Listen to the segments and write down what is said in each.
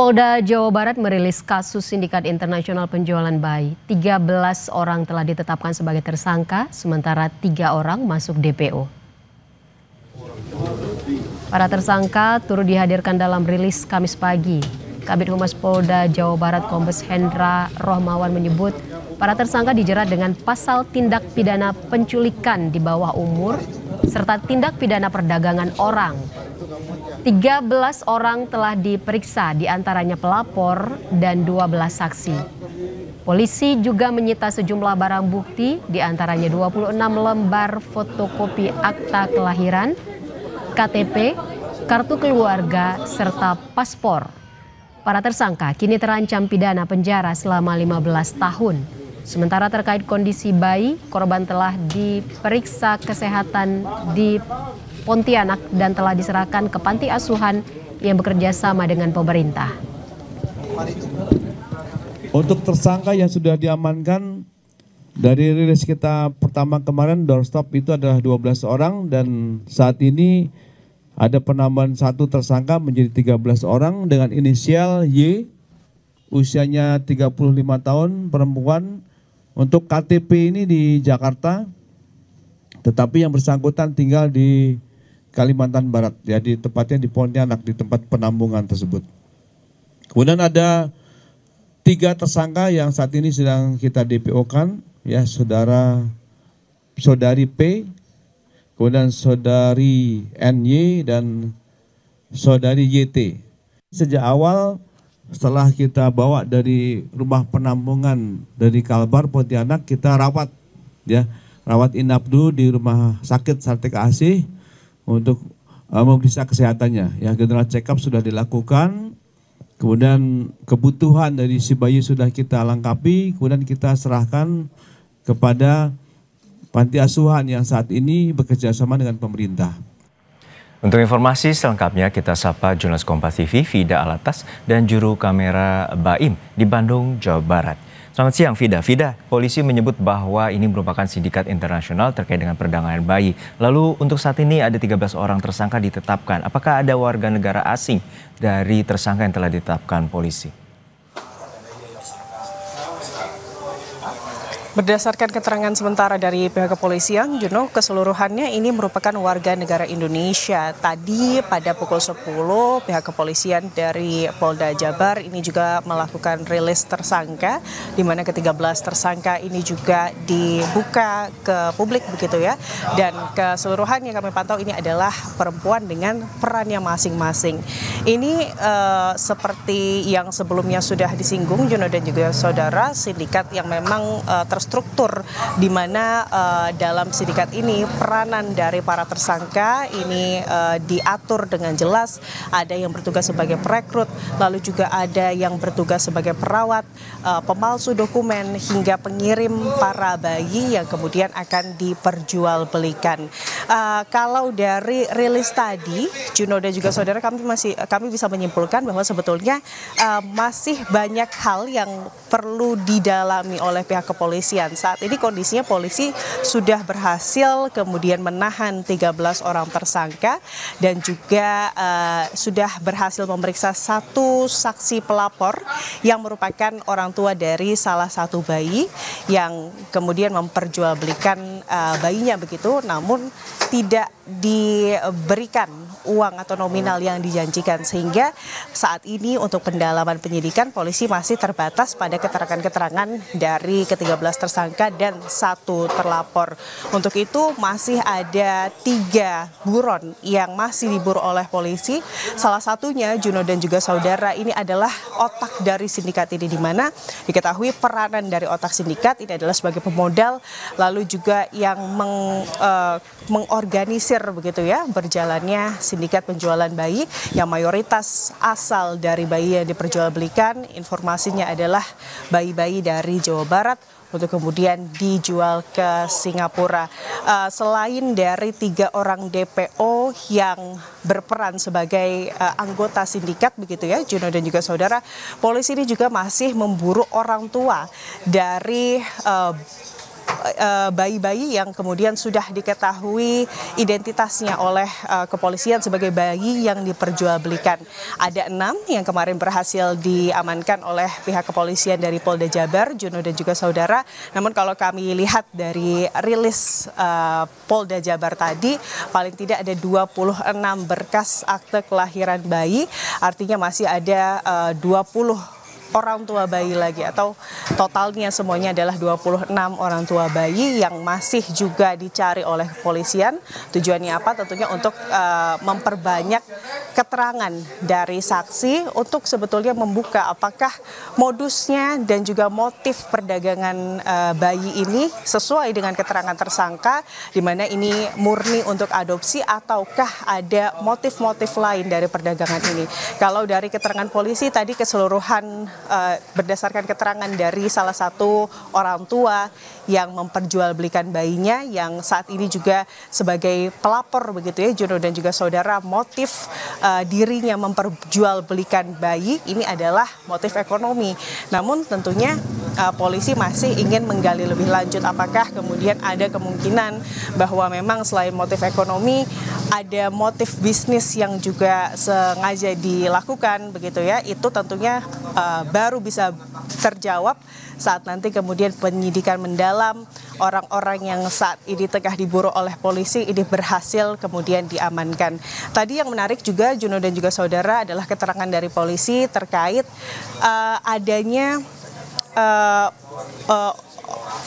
Polda Jawa Barat merilis kasus sindikat internasional penjualan bayi. 13 orang telah ditetapkan sebagai tersangka, sementara 3 orang masuk DPO. Para tersangka turut dihadirkan dalam rilis Kamis pagi. Kabid Humas Polda Jawa Barat Kombes Hendra Rohmawan menyebut para tersangka dijerat dengan pasal tindak pidana penculikan di bawah umur serta tindak pidana perdagangan orang. 13 orang telah diperiksa, diantaranya pelapor dan 12 saksi. Polisi juga menyita sejumlah barang bukti, diantaranya 26 lembar fotokopi akta kelahiran, KTP, kartu keluarga, serta paspor. Para tersangka kini terancam pidana penjara selama 15 tahun. Sementara terkait kondisi bayi, korban telah diperiksa kesehatan di Pontianak dan telah diserahkan ke panti asuhan yang bekerja sama dengan pemerintah. Untuk tersangka yang sudah diamankan dari rilis kita pertama kemarin doorstop itu adalah 12 orang dan saat ini ada penambahan 1 tersangka menjadi 13 orang dengan inisial Y, usianya 35 tahun, perempuan. Untuk KTP ini di Jakarta, tetapi yang bersangkutan tinggal di Kalimantan Barat, jadi tepatnya di Pontianak, di tempat penampungan tersebut. Kemudian ada 3 tersangka yang saat ini sedang kita DPO-kan, ya, saudari P, kemudian saudari NY dan saudari YT. Sejak awal setelah kita bawa dari rumah penampungan dari Kalbar Pontianak, kita rawat, ya, rawat inap dulu di rumah sakit Sartika Asih untuk memeriksa kesehatannya. Ya, general check up sudah dilakukan, kemudian kebutuhan dari si bayi sudah kita lengkapi, kemudian kita serahkan kepada panti asuhan yang saat ini bekerja sama dengan pemerintah. Untuk informasi selengkapnya kita sapa jurnalis Kompas TV Fida Alatas dan juru kamera Baim di Bandung, Jawa Barat. Selamat siang Fida. Fida, polisi menyebut bahwa ini merupakan sindikat internasional terkait dengan perdagangan bayi. Lalu untuk saat ini ada 13 orang tersangka ditetapkan. Apakah ada warga negara asing dari tersangka yang telah ditetapkan polisi? Berdasarkan keterangan sementara dari pihak kepolisian, Juno, keseluruhannya ini merupakan warga negara Indonesia. Tadi pada pukul 10, pihak kepolisian dari Polda Jabar ini juga melakukan rilis tersangka, di mana ke-13 tersangka ini juga dibuka ke publik begitu ya. Dan keseluruhan yang kami pantau ini adalah perempuan dengan perannya masing-masing. Ini seperti yang sebelumnya sudah disinggung, Juno dan juga saudara, sindikat yang memang terstruktur di mana dalam sindikat ini peranan dari para tersangka ini diatur dengan jelas. Ada yang bertugas sebagai perekrut, lalu juga ada yang bertugas sebagai perawat, pemalsu dokumen hingga pengirim para bayi yang kemudian akan diperjualbelikan. Kalau dari rilis tadi, Juno dan juga saudara, kami bisa menyimpulkan bahwa sebetulnya masih banyak hal yang perlu didalami oleh pihak kepolisian. Saat ini kondisinya polisi sudah berhasil kemudian menahan 13 orang tersangka dan juga sudah berhasil memeriksa 1 saksi pelapor yang merupakan orang tua dari salah satu bayi yang kemudian memperjualbelikan bayinya begitu, namun tidak diberikan uang atau nominal yang dijanjikan, sehingga saat ini untuk pendalaman penyidikan polisi masih terbatas pada keterangan-keterangan dari ke-13 tersangka dan 1 terlapor. Untuk itu masih ada 3 buron yang masih diburu oleh polisi. Salah satunya, Juno dan juga saudara, ini adalah otak dari sindikat ini, di mana diketahui peranan dari otak sindikat ini adalah sebagai pemodal, lalu juga yang mengorganisir begitu ya berjalannya sindikat penjualan bayi yang mayoritas asal dari bayi yang diperjualbelikan. Informasinya adalah bayi-bayi dari Jawa Barat untuk kemudian dijual ke Singapura. Selain dari 3 orang DPO yang berperan sebagai anggota sindikat begitu ya, Juno dan juga saudara, polisi ini juga masih memburu orang tua dari bayi-bayi yang kemudian sudah diketahui identitasnya oleh kepolisian sebagai bayi yang diperjualbelikan. Ada 6 yang kemarin berhasil diamankan oleh pihak kepolisian dari Polda Jabar, Juno dan juga saudara. Namun kalau kami lihat dari rilis Polda Jabar tadi, paling tidak ada 26 berkas akte kelahiran bayi, artinya masih ada 20 orang tua bayi lagi, atau totalnya semuanya adalah 26 orang tua bayi yang masih juga dicari oleh kepolisian. Tujuannya apa? Tentunya untuk memperbanyak keterangan dari saksi untuk sebetulnya membuka apakah modusnya dan juga motif perdagangan bayi ini sesuai dengan keterangan tersangka, di mana ini murni untuk adopsi ataukah ada motif-motif lain dari perdagangan ini. Kalau dari keterangan polisi tadi keseluruhan berdasarkan keterangan dari salah satu orang tua yang memperjualbelikan bayinya, yang saat ini juga sebagai pelapor begitu ya Juno dan juga saudara, motif dirinya memperjualbelikan bayi ini adalah motif ekonomi. Namun tentunya polisi masih ingin menggali lebih lanjut apakah kemudian ada kemungkinan bahwa memang selain motif ekonomi ada motif bisnis yang juga sengaja dilakukan begitu ya. Itu tentunya baru bisa terjawab saat nanti kemudian penyidikan mendalam orang-orang yang saat ini tengah diburu oleh polisi ini berhasil kemudian diamankan. Tadi yang menarik juga Juno dan juga saudara adalah keterangan dari polisi terkait adanya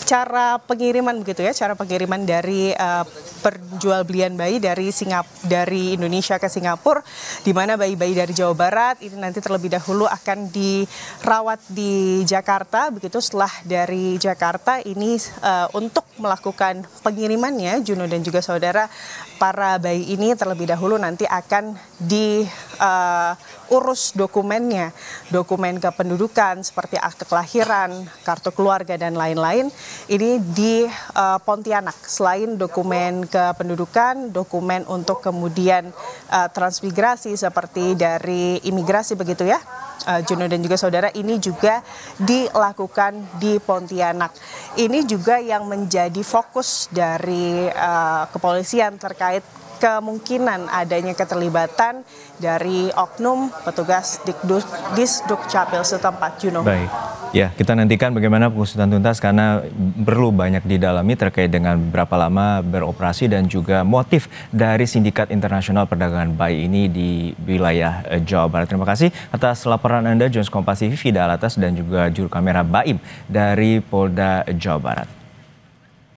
cara pengiriman begitu ya, cara pengiriman dari perjualbelian bayi dari Indonesia ke Singapura, di mana bayi-bayi dari Jawa Barat ini nanti terlebih dahulu akan dirawat di Jakarta begitu. Setelah dari Jakarta ini untuk melakukan pengirimannya Juno dan juga saudara, para bayi ini terlebih dahulu nanti akan diurus dokumennya, dokumen kependudukan seperti akte kelahiran, kartu keluarga dan lain-lain. Ini di Pontianak. Selain dokumen kependudukan, dokumen untuk kemudian transmigrasi seperti dari imigrasi begitu ya, Juno dan juga saudara, ini juga dilakukan di Pontianak. Ini juga yang menjadi fokus dari kepolisian terkait kemungkinan adanya keterlibatan dari oknum petugas Disduk Capil setempat, Juno. Baik, ya kita nantikan bagaimana pengusutan tuntas karena perlu banyak didalami terkait dengan berapa lama beroperasi dan juga motif dari sindikat internasional perdagangan bayi ini di wilayah Jawa Barat. Terima kasih atas laporan Anda, Jurnalis Kompas TV Fida Alatas dan juga juru kamera Baim dari Polda Jawa Barat.